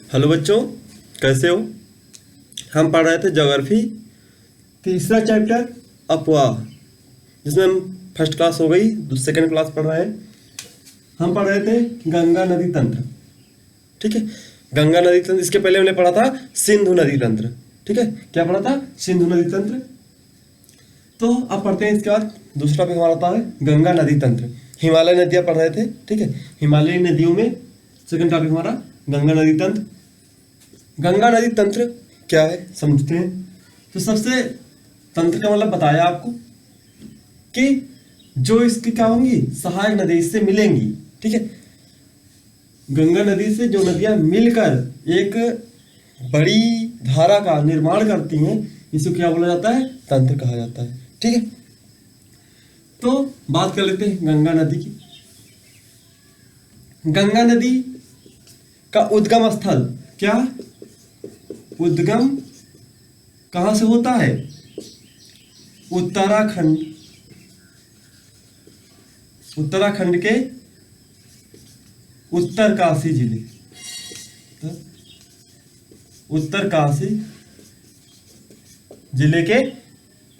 Hello बच्चों, कैसे हो। हम पढ़ रहे थे ज्योग्राफी तीसरा चैप्टर अपवाह, जिसमें हम फर्स्ट क्लास हो गई, सेकंड क्लास पढ़ रहे हैं। हम पढ़ रहे थे गंगा नदी तंत्र। ठीक है, गंगा नदी तंत्र। इसके पहले हमने पढ़ा था सिंधु नदी तंत्र। ठीक है, क्या पढ़ा था? सिंधु नदी तंत्र। तो अब पढ़ते हैं इसके बाद दूसरा टॉपिक हमारा आता है गंगा नदी तंत्र। हिमालय नदियाँ पढ़ रहे थे। ठीक है, हिमालयी नदियों में सेकंड टॉपिक हमारा गंगा नदी तंत्र। गंगा नदी तंत्र क्या है समझते हैं। तो सबसे तंत्र का मतलब बताया आपको कि जो इसकी क्या होंगी, सहायक नदी इससे मिलेंगी। ठीक है, गंगा नदी से जो नदियां मिलकर एक बड़ी धारा का निर्माण करती हैं, इसको क्या बोला जाता है? तंत्र कहा जाता है। ठीक है, तो बात कर लेते हैं गंगा नदी की। गंगा नदी का उद्गम स्थल क्या? उद्गम कहां से होता है? उत्तराखंड। उत्तराखंड के उत्तरकाशी जिले, उत्तरकाशी जिले के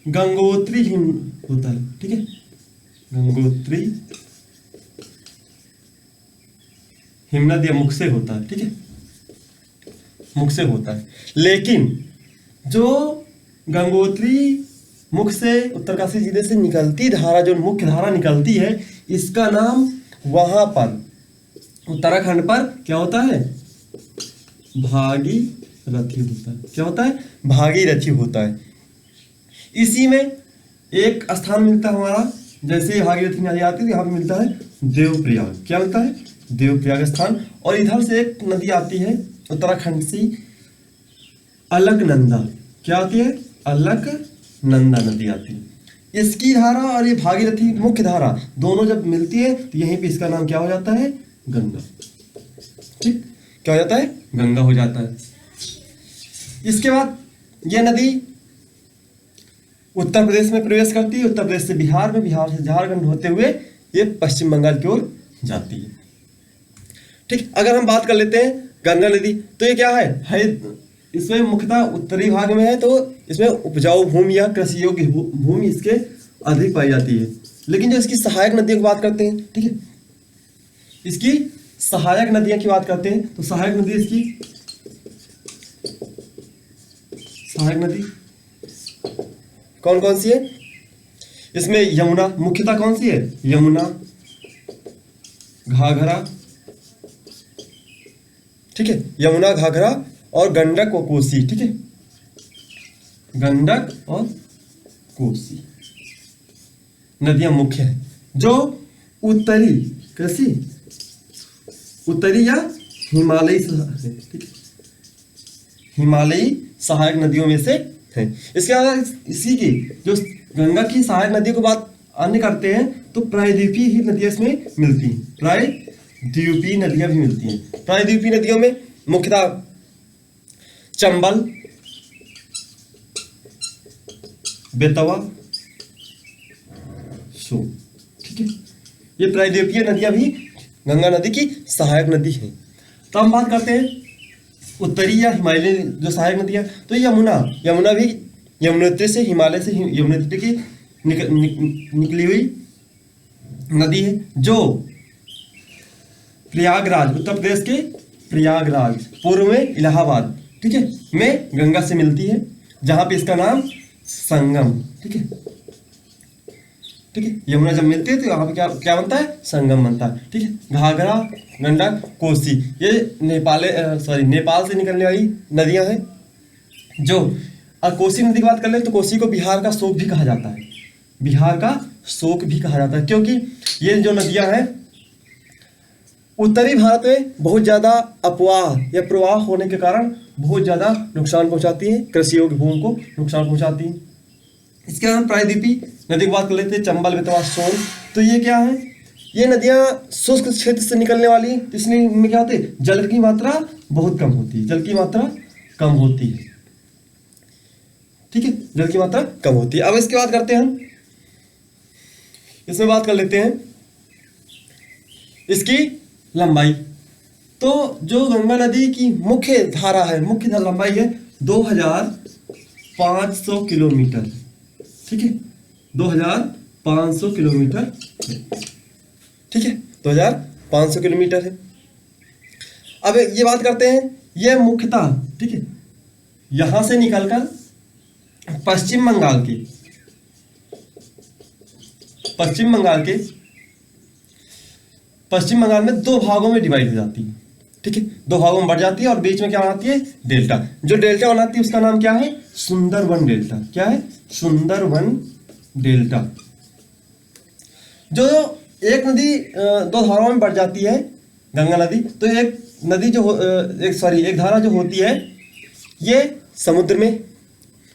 गंगोत्री हिम होता है। ठीक है, गंगोत्री हिमनद या मुख से होता है। ठीक है, मुख से होता है। लेकिन जो गंगोत्री मुख से उत्तरकाशी जिले से निकलती धारा, जो मुख्य धारा निकलती है, इसका नाम वहां पर उत्तराखंड पर क्या होता है? भागीरथी होता है। क्या होता है? भागीरथी होता है। इसी में एक स्थान मिलता है हमारा, जैसे भागीरथी नदी आती है, यहाँ पे मिलता है देवप्रयाग। क्या मिलता है? देवप्रयाग स्थान। और इधर से एक नदी आती है उत्तराखंड से, अलकनंदा। क्या आती है? अलकनंदा नदी आती है। इसकी धारा और ये भागीरथी मुख्य धारा दोनों जब मिलती है तो यहीं पे इसका नाम क्या हो जाता है? गंगा। ठीक, क्या हो जाता है? गंगा हो जाता है। इसके बाद यह नदी उत्तर प्रदेश में प्रवेश करती है, उत्तर प्रदेश से बिहार में, बिहार से झारखंड होते हुए ये पश्चिम बंगाल की ओर जाती है। ठीक, अगर हम बात कर लेते हैं गंगा नदी, तो ये क्या है इसमें मुख्यतः उत्तरी भाग में है, तो इसमें उपजाऊ भूमि या कृषि योग्य भूमि इसके अधिक पाई जाती है। लेकिन जो इसकी सहायक नदियों की बात करते हैं, ठीक है, इसकी सहायक नदियां की बात करते हैं, तो सहायक नदी इसकी सहायक नदी कौन कौन सी है? इसमें यमुना मुख्यतः कौन सी है? यमुना, घाघरा। ठीक है, यमुना, घाघरा और गंडक और कोसी। ठीक है, गंडक और कोसी नदियां मुख्य है, जो उत्तरी कैसी उत्तरी या हिमालयी, ठीक है, हिमालयी सहायक नदियों में से है। इसके अलावा इसी की जो गंगा की सहायक नदियों को बात अन्य करते हैं, तो प्रायद्वीपीय ही नदियां इसमें मिलती हैं। प्रायद्वीपीय नदियां भी मिलती हैं। प्रायद्वीपीय नदियों में मुख्यतः चंबल, बेतवा, सो। ठीक है, ये प्रायद्वीपीय नदियां भी गंगा नदी की सहायक नदी है। तो हम बात करते हैं उत्तरी या हिमालय जो सहायक नदियां, तो यमुना भी यमुनोत्री से, हिमालय से यमुनोत्री की निकली हुई नदी है, जो प्रयागराज, उत्तर प्रदेश के प्रयागराज, पूर्व में इलाहाबाद, ठीक है, में गंगा से मिलती है, जहां पे इसका नाम संगम। ठीक है, ठीक है, यमुना जब मिलती है तो यहाँ पे क्या क्या बनता है? संगम बनता है। ठीक है, घाघरा, गंडक, कोसी, ये नेपाल से निकलने वाली नदियां हैं। जो कोसी नदी की बात कर ले तो कोसी को बिहार का शोक भी कहा जाता है। बिहार का शोक भी कहा जाता है, क्योंकि ये जो नदियां हैं उत्तरी भारत में बहुत ज्यादा अपवाह या प्रवाह होने के कारण बहुत ज्यादा नुकसान पहुंचाती हैं, कृषि योग्य भूमि को नुकसान पहुंचाती हैं। इसके अलावा प्रायद्वीपीय नदी की बात कर लेते हैं, चंबल, बेतवा, सोन। तो ये क्या है? ये नदियां शुष्क क्षेत्र से निकलने वाली, इसलिए इनमें क्या होती है? जल की मात्रा बहुत कम होती है। जल की मात्रा कम होती है। ठीक है, जल की मात्रा कम होती है। अब इसके बाद करते हैं हम, इसमें बात कर लेते हैं इसकी लंबाई। तो जो गंगा नदी की मुख्य धारा है, मुख्य धारा लंबाई है 2500 किलोमीटर, ठीक है, 2500 किलोमीटर, ठीक है, 2500 किलोमीटर है। अब ये बात करते हैं, ये मुख्यतः, ठीक है, यहां से निकलकर पश्चिम बंगाल के पश्चिम बंगाल में दो भागों में डिवाइड हो जाती है, ठीक है, दो भागों में बढ़ जाती है और बीच में क्या बनाती है, डेल्टा। जो डेल्टा बनाती है उसका नाम क्या है, सुंदरबन डेल्टा। क्या है, सुंदरबन डेल्टा। जो एक नदी दो धाराओं में बढ़ जाती है, गंगा नदी, तो एक नदी जो एक धारा जो होती है ये समुद्र में,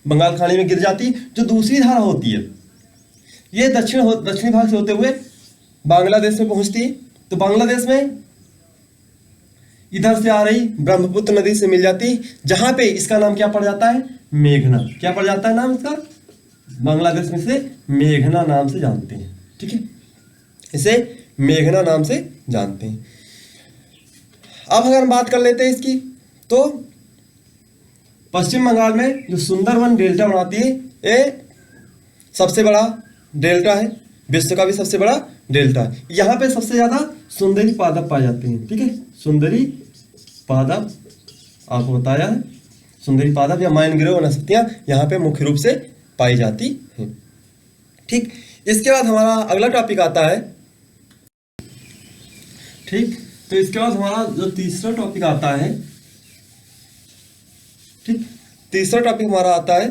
बंगाल खाड़ी में गिर जाती है। जो दूसरी धारा होती है ये दक्षिणी भाग से होते हुए बांग्लादेश में पहुंचती है। तो बांग्लादेश में इधर से आ रही ब्रह्मपुत्र नदी से मिल जाती है, जहां पे इसका नाम क्या पड़ जाता है, मेघना। क्या पड़ जाता है नाम इसका, बांग्लादेश में से मेघना नाम से जानते हैं, ठीक है, इसे मेघना नाम से जानते हैं। अब अगर हम बात कर लेते हैं इसकी, तो पश्चिम बंगाल में जो सुंदरबन डेल्टा बनाती है ये सबसे बड़ा डेल्टा है, विश्व का भी सबसे बड़ा डेल्टा है। यहाँ पे सबसे ज्यादा सुंदरी पादप पाए जाते हैं, ठीक है, सुंदरी पादप आपको बताया है, सुंदरी पादप या मैनग्रोव वनस्पतियां यहाँ पे मुख्य रूप से पाई जाती हैं, ठीक। इसके बाद हमारा अगला टॉपिक आता है, ठीक, तो इसके बाद हमारा जो तीसरा टॉपिक आता है, ठीक, तीसरा टॉपिक हमारा आता है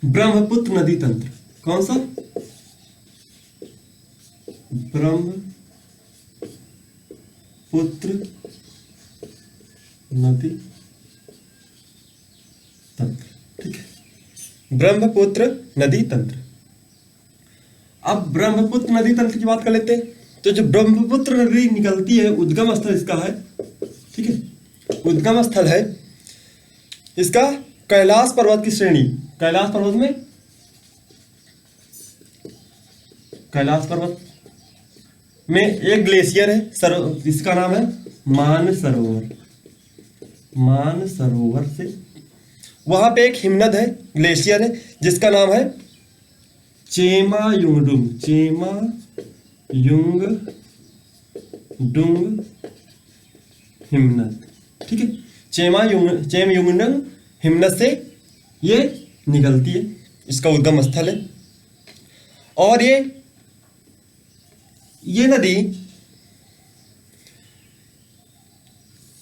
ब्रह्मपुत्र नदी तंत्र। कौन सा, ब्रह्मपुत्र नदी तंत्र, ठीक है, ब्रह्मपुत्र नदी तंत्र। अब ब्रह्मपुत्र नदी तंत्र की बात कर लेते हैं। तो जो ब्रह्मपुत्र नदी निकलती है, उद्गम स्थल इसका है, ठीक है, उद्गम स्थल है इसका कैलाश पर्वत की श्रेणी। कैलाश पर्वत में एक ग्लेशियर है, इसका नाम है मानसरोवर से, वहां पे एक हिमनद है, ग्लेशियर है, जिसका नाम है चेमायुंगडुंग हिमनद, ठीक है, चेमयुंगडुंग हिमनद से ये निकलती है, इसका उद्गम स्थल है। और ये नदी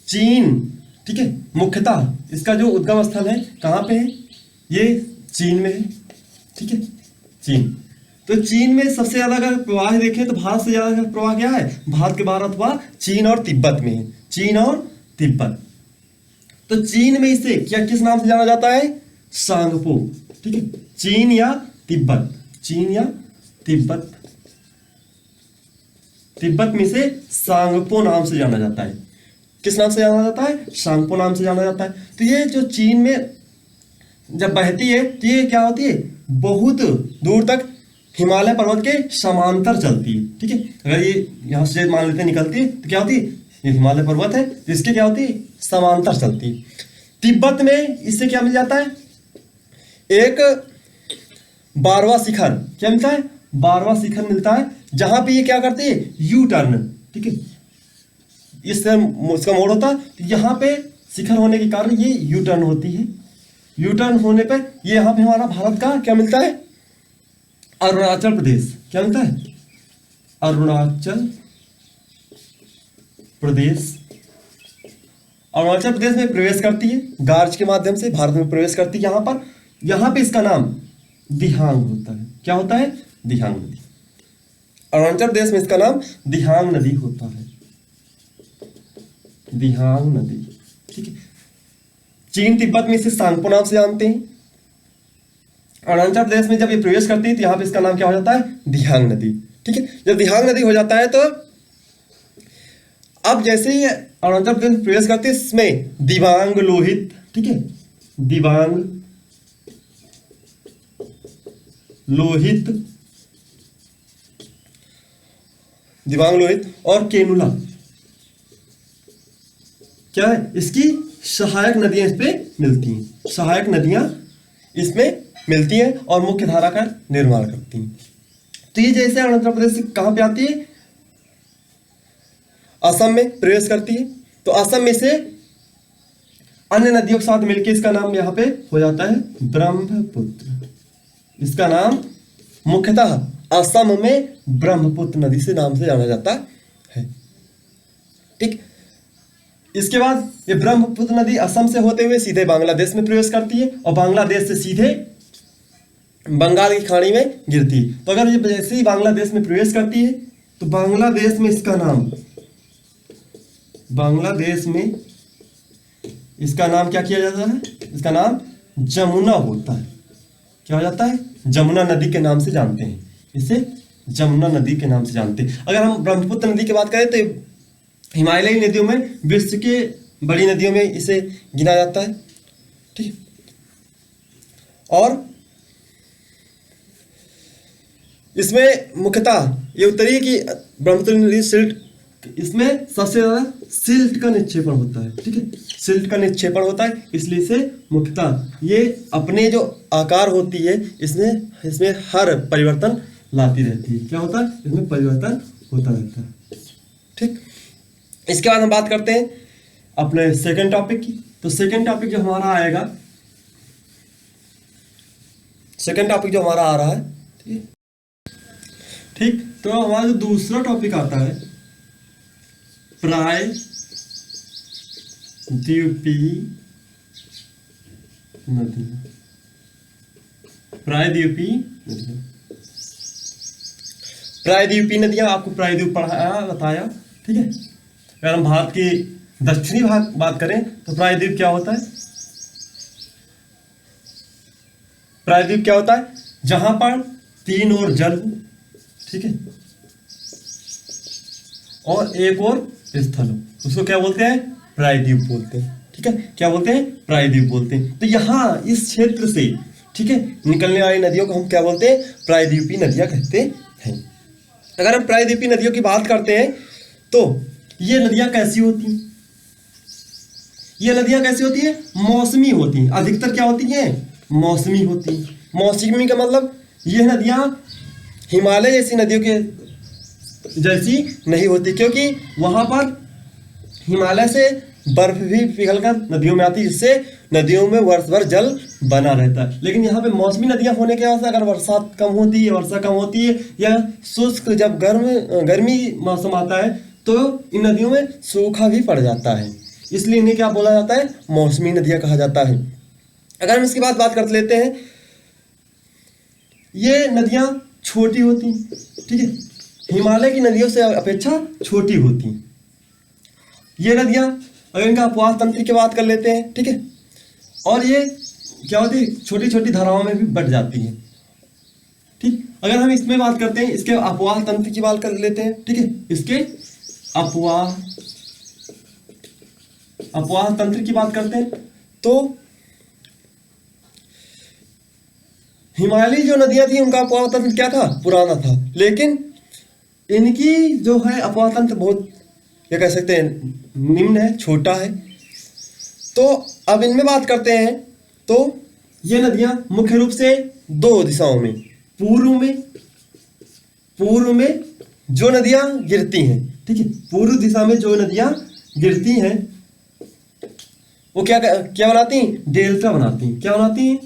चीन, ठीक है, मुख्यतः इसका जो उद्गम स्थल है कहाँ पे है, ये चीन में है, ठीक है, चीन। तो चीन में सबसे ज्यादा अगर प्रवाह देखें तो भारत से ज्यादा प्रवाह क्या है, भारत के बाहर अथवा चीन और तिब्बत में है, चीन और तिब्बत। तो चीन में इसे क्या किस नाम से जाना जाता है, सांगपो, ठीक है, चीन या तिब्बत, तिब्बत में से सांगपो नाम से जाना जाता है। किस नाम से जाना जाता है, सांगपो नाम से जाना जाता है। तो ये जो चीन में जब बहती है तो ये क्या होती है, बहुत दूर तक हिमालय पर्वत के समांतर चलती है, ठीक है। अगर ये यहाँ से मान लेते निकलती है तो क्या होती है, ये हिमालय पर्वत है तो इसके क्या होती है, समांतर चलती है। तिब्बत में इससे क्या मिल जाता है, एक 12वां शिखर, क्या मिलता है, 12वां शिखर मिलता है, जहां पे ये क्या करती है, यू टर्न, ठीक है, इसका मोड़ होता है। तो यहाँ पे शिखर होने के कारण ये यू टर्न होती है। यू टर्न होने पर ये यहाँ पे हमारा भारत का क्या मिलता है, अरुणाचल प्रदेश, क्या मिलता है, अरुणाचल प्रदेश में प्रवेश करती है, गार्ज के माध्यम से भारत में प्रवेश करती है। यहाँ पे इसका नाम दिहांग होता है। क्या होता है, दिहांग नदी। अरुणाचल प्रदेश में इसका नाम दिहांग नदी होता है, दिहांग नदी, ठीक है। चीन तिब्बत में इसे सांगपो नाम से जानते हैं। अरुणाचल प्रदेश में जब ये प्रवेश करती है तो यहाँ पे इसका नाम क्या हो जाता है, दिहांग नदी, ठीक है। जब दिहांग नदी हो जाता है तो अब जैसे ही अरुणाचल प्रदेश में प्रवेश करती है, इसमें दिबांग लोहित, ठीक है, दिबांग लोहित और केनुला, क्या है, इसकी सहायक नदियां इस पे मिलती हैं, सहायक नदियां इसमें मिलती हैं और मुख्य धारा का निर्माण करती हैं। तो ये जैसे अरुणाचल प्रदेश से कहाँ पे आती है, असम में प्रवेश करती है। तो असम में से अन्य नदियों के साथ मिलकर इसका नाम यहाँ पे हो जाता है ब्रह्मपुत्र। इसका नाम मुख्यतः असम में ब्रह्मपुत्र नदी से नाम से जाना जाता है। ठीक, इसके बाद ये ब्रह्मपुत्र नदी असम से होते हुए सीधे बांग्लादेश में प्रवेश करती है और बांग्लादेश से सीधे बंगाल की खाड़ी में गिरती है। तो अगर ये जैसे ही बांग्लादेश में प्रवेश करती है तो बांग्लादेश में इसका नाम, बांग्लादेश में इसका नाम क्या किया जाता है, इसका नाम जमुना होता है। क्या हो जाता है, जमुना नदी के नाम से जानते हैं, इसे जमुना नदी के नाम से जानते हैं। अगर हम ब्रह्मपुत्र नदी की बात करें तो हिमालयी नदियों में विश्व के बड़ी नदियों में इसे गिना जाता है। ठीक, और इसमें मुख्यतः ये उत्तरी की ब्रह्मपुत्र नदी सिल्ट, इसमें सबसे ज्यादा सिल्ट का निक्षेपण होता है। ठीक है, सिल्ट का निक्षेपण होता है, इसलिए इसे मुख्यतः ये अपने जो आकार होती है इसमें हर परिवर्तन लाती रहती है। क्या होता है, इसमें परिवर्तन होता रहता है। ठीक, इसके बाद हम बात करते हैं अपने सेकंड टॉपिक की। तो सेकंड टॉपिक जो हमारा आएगा, सेकंड टॉपिक जो हमारा आ रहा है, ठीक, तो हमारा जो दूसरा टॉपिक आता है प्रायद्वीपीय नदियां। प्रायद्वीपीय नदियां, प्रायद्वीपीय नदियां आपको प्रायद्वीप पढ़ाया बताया। ठीक है, अगर हम भारत की दक्षिणी भाग बात करें तो प्रायद्वीप क्या होता है, प्रायद्वीप क्या होता है, जहां पर तीन ओर जल हो, ठीक है, और एक और स्थल हो, उसको क्या बोलते हैं, प्रायद्वीप बोलते हैं। ठीक है, क्या बोलते हैं, प्रायद्वीप बोलते हैं। तो यहाँ इस क्षेत्र से, ठीक है, निकलने वाली नदियों को हम क्या बोलते हैं, प्रायद्वीपीय नदियां कहते हैं। अगर हम प्रायद्वीपीय नदियों की बात करते हैं तो ये नदियां कैसी होती हैं, ये नदियां कैसी होती है, मौसमी होती हैं। अधिकतर क्या होती हैं, मौसमी होती हैं। मौसमी का मतलब ये नदियां हिमालय जैसी नदियों के जैसी नहीं होती, क्योंकि वहां पर हिमालय से बर्फ भी पिघलकर नदियों में आती है, जिससे नदियों में वर्ष भर जल बना रहता है। लेकिन यहाँ पे मौसमी नदियां होने के वजह से अगर बरसात कम होती है, वर्षा कम होती है, या शुष्क जब गर्मी मौसम आता है तो इन नदियों में सूखा भी पड़ जाता है, इसलिए इन्हें क्या बोला जाता है, मौसमी नदियां कहा जाता है। अगर हम इसके बाद बात कर लेते हैं, ये नदियां छोटी होती हैं। ठीक है, हिमालय की नदियों से अपेक्षा छोटी होती हैं ये नदियां। अगर इनका अपवाह तंत्र की बात कर लेते हैं, ठीक है, और ये क्या होती है, छोटी छोटी धाराओं में भी बट जाती हैं। ठीक, अगर हम इसमें बात करते हैं, इसके अपवाह तंत्र की बात कर लेते हैं। ठीक है, इसके अपवाह तंत्र की बात करते हैं तो हिमालयी जो नदियां थी उनका अपवाह तंत्र क्या था, पुराना था, लेकिन इनकी जो है अपवाह तंत्र बहुत, ये कह सकते हैं, निम्न है, छोटा है। तो अब इनमें बात करते हैं तो ये नदियां मुख्य रूप से दो दिशाओं में, पूर्व में जो नदियां गिरती हैं, ठीक है, पूर्व दिशा में जो नदियां गिरती हैं वो क्या बनाती हैं, डेल्टा बनाती हैं। क्या बनाती हैं,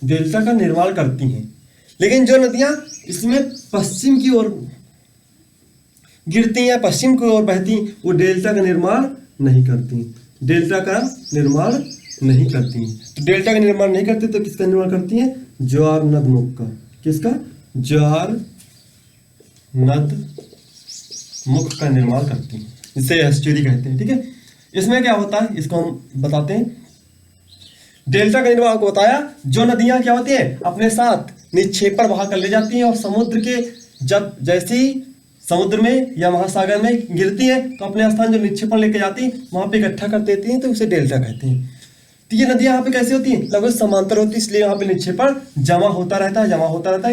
डेल्टा का निर्माण करती हैं। लेकिन जो नदियां इसमें पश्चिम की ओर गिरती हैं, पश्चिम की ओर बहती, वो डेल्टा का निर्माण नहीं करती, डेल्टा का निर्माण नहीं करती। तो डेल्टा का निर्माण नहीं करती तो किसका निर्माण करती हैं, ज्वार नदमुख का। किसका, ज्वार नदमुख का निर्माण करती हैं, जिसे एस्चुरी कहते हैं। ठीक है, इसमें क्या होता है इसको हम बताते हैं। डेल्टा का निर्माण को बताया, जो नदियां क्या होती है अपने साथ निक्षेपण बहा कर ले जाती हैं और समुद्र के जब जैसे ही समुद्र में या महासागर में गिरती हैं तो अपने स्थान जो निक्षेपण लेके जाती हैं वहां पे इकट्ठा कर देती हैं, तो उसे डेल्टा कहते हैं। तो ये नदियां यहाँ पे कैसी होती हैं, लगभग समांतर होती है, इसलिए यहाँ पे निक्षेपण जमा होता रहता है,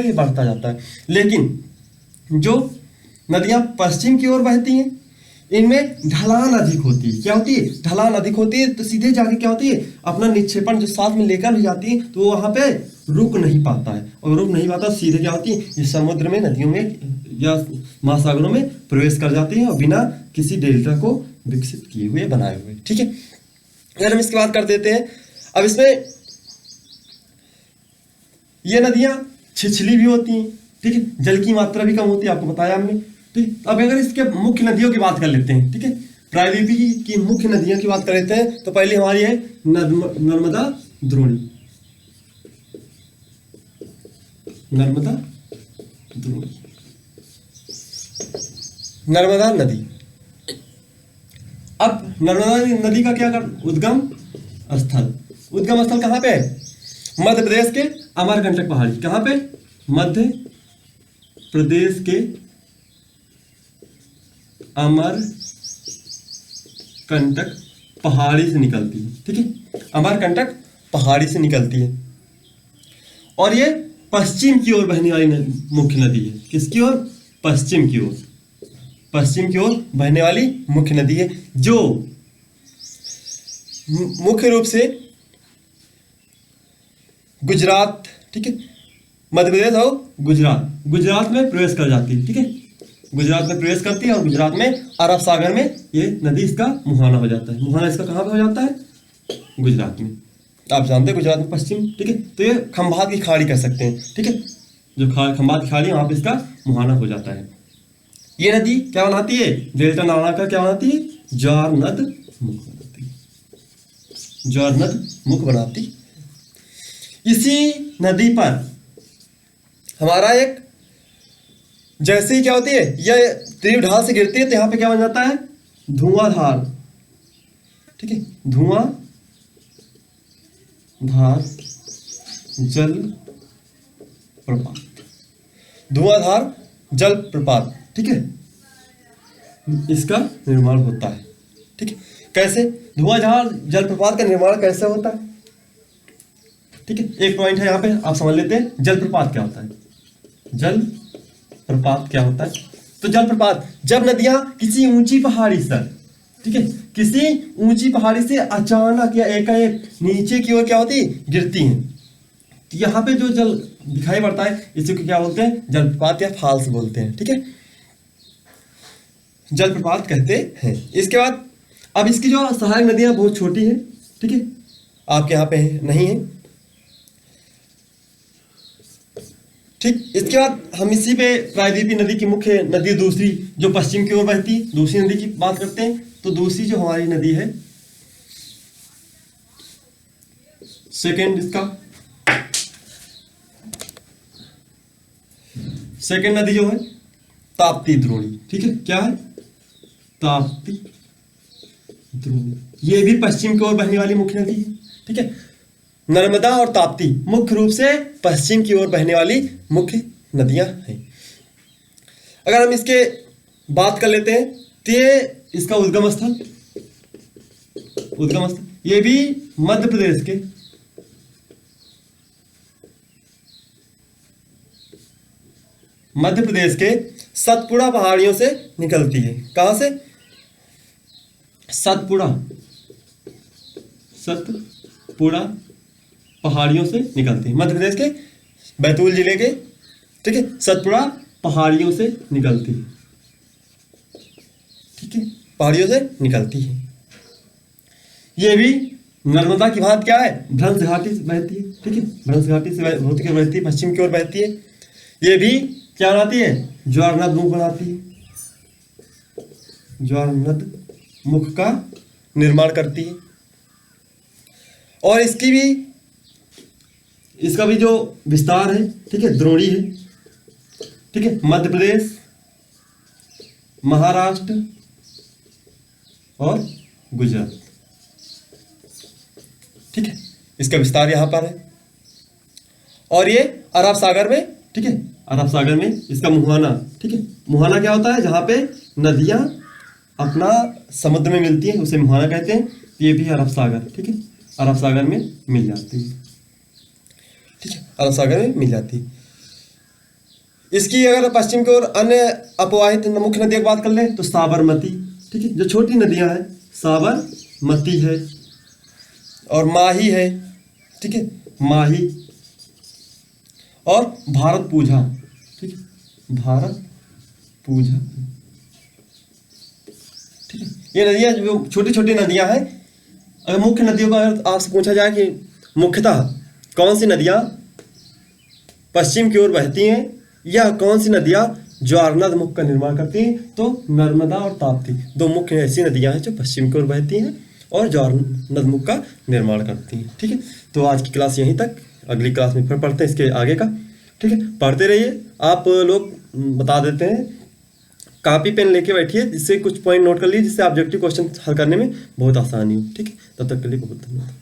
ये बढ़ता जाता है। लेकिन जो नदियां पश्चिम की ओर बहती हैं इनमें ढलान अधिक होती है। क्या होती है? ढलान अधिक होती है, तो सीधे जाके क्या होती है, अपना निक्षेपण जो साथ में लेकर भी जाती है, तो वो वहां पे रुक नहीं पाता है, और रुक नहीं पाता सीधे क्या होती है, ये समुद्र में, नदियों में या महासागरों में प्रवेश कर जाती है, और बिना किसी डेल्टा को विकसित किए हुए, बनाए हुए। ठीक है, अगर हम इसकी बात कर देते हैं, अब इसमें ये नदियां छिछली भी होती हैं। ठीक है, जल की मात्रा भी कम होती है, आपको बताया हमने। ठीक, अब अगर इसके मुख्य नदियों की बात कर लेते हैं, ठीक है, प्रायद्वीपीय की मुख्य नदियों की बात कर लेते हैं, तो पहली हमारी है नर्मदा द्रोणी। नर्मदा द्रोणी, नर्मदा नदी। अब नर्मदा नदी का क्या कर उद्गम स्थल, उद्गम स्थल कहाँ पे है? मध्य प्रदेश के अमरकंटक पहाड़ी। कहाँ पे? मध्य प्रदेश के अमरकंटक पहाड़ी से निकलती है। ठीक है, अमरकंटक पहाड़ी से निकलती है, और ये पश्चिम की ओर बहने वाली मुख्य नदी है। किसकी ओर? पश्चिम की ओर, पश्चिम की ओर बहने वाली मुख्य नदी है, जो मुख्य रूप से गुजरात, ठीक है, मध्य प्रदेश और गुजरात में प्रवेश कर जाती है। ठीक है, गुजरात में प्रवेश करती है, और गुजरात में अरब सागर में ये नदी इसका मुहाना हो जाता है। मुहाना इसका कहाँ पे हो जाता है? गुजरात में। आप जानते हैं गुजरात में पश्चिम। ठीक है, तो ये खंभात की खाड़ी कह सकते हैं। ठीक है, जो खंभात की खाड़ी, वहां पे इसका मुहाना हो जाता है। ये नदी क्या बनाती है? डेल्टा नाला का क्या बनाती है? ज्वार नद मुख बनाती है, ज्वार नद मुख बनाती। इसी नदी पर हमारा एक, जैसे ही क्या होती है, यह तीव्र ढाल से गिरती है, तो यहां पे क्या बन जाता है? धुआंधार। ठीक है, धुआंधार जल प्रपात, धुआंधार जल प्रपात। ठीक है, इसका निर्माण होता है। ठीक है, कैसे? धुआंधार जल प्रपात का निर्माण कैसे होता है? ठीक है, एक पॉइंट है यहाँ पे, आप समझ लेते हैं जल प्रपात क्या होता है। जल प्रपात क्या होता है? तो जल प्रपात, जब नदियां किसी ऊंची पहाड़ी से, ठीक है, किसी ऊंची पहाड़ी से अचानक या एकाएक नीचे की ओर क्या होती है? गिरती हैं, तो यहाँ पे जो जल दिखाई पड़ता है, इसी को क्या बोलते हैं? जलप्रपात या फॉल्स बोलते हैं। ठीक है, जलप्रपात कहते हैं। इसके बाद अब इसकी जो सहायक नदियां बहुत छोटी हैं। ठीक है, आपके यहाँ पे नहीं है। ठीक, इसके बाद हम इसी पे प्रायद्वीपीय नदी की मुख्य नदी दूसरी जो पश्चिम की ओर बहती है, दूसरी नदी की बात करते हैं। तो दूसरी जो हमारी नदी है, सेकेंड इसका सेकेंड नदी जो है ताप्ती द्रोणी। ठीक है, क्या है? ताप्ती द्रोणी, ये भी पश्चिम की ओर बहने वाली मुख्य नदी है। ठीक है, नर्मदा और ताप्ती मुख्य रूप से पश्चिम की ओर बहने वाली मुख्य नदियां हैं। अगर हम इसके बात कर लेते हैं, तो ये इसका उद्गम स्थल, ये भी मध्य प्रदेश के सतपुड़ा पहाड़ियों से निकलती है। कहां से? सतपुड़ा पहाड़ियों से निकलती है, मध्य प्रदेश के बैतूल जिले के, ठीक है, सतपुड़ा पहाड़ियों से निकलती है। ठीक है, पहाड़ियों से निकलती है। ये भी नर्मदा की भांति क्या है? भ्रंश घाटी से बहती है। ठीक है, भ्रंश घाटी से होती हुई बहती है, पश्चिम की ओर बहती है। ये भी क्या बनाती है? ज्वार नद मुख बनाती है, ज्वार नद मुख का निर्माण करती है। और इसका भी जो विस्तार है, ठीक है, द्रोणी है। ठीक है, मध्य प्रदेश, महाराष्ट्र और गुजरात। ठीक है, इसका विस्तार यहां पर है। और ये अरब सागर में, ठीक है, अरब सागर में इसका मुहाना। ठीक है, मुहाना क्या होता है? जहां पे नदियां अपना समुद्र में मिलती हैं, उसे मुहाना कहते हैं। ये भी अरब सागर, ठीक है, अरब सागर में मिल जाती है। ठीक है, अरब सागर में मिल जाती है। इसकी अगर पश्चिम की ओर अन्य अपवाहित मुख्य नदियों की बात कर लें, तो साबरमती, ठीक है। जो छोटी नदियां हैं, साबरमती है और माही है, ठीक है, माही और भारतपुझा, ठीक है, भारतपुझा, ठीक है। ये नदियां जो छोटी छोटी नदियां हैं, अगर मुख्य नदियों का अगर आपसे पूछा जाए कि मुख्यतः कौन सी नदियां पश्चिम की ओर बहती हैं या कौन सी नदियां ज्वार नदमुख का निर्माण करती हैं, तो नर्मदा और ताप्ती दो मुख्य ऐसी नदियां हैं जो पश्चिम की ओर बहती हैं और ज्वार नदमुख का निर्माण करती हैं, ठीक है। तो आज की क्लास यहीं तक, अगली क्लास में फिर पढ़ते हैं इसके आगे का, ठीक है। पढ़ते रहिए, आप लोग बता देते हैं, कॉपी पेन लेके बैठिए, जिससे कुछ पॉइंट नोट कर लीजिए, जिससे ऑब्जेक्टिव क्वेश्चन हल करने में बहुत आसानी हो, ठीक है। तब तक के लिए बहुत धन्यवाद।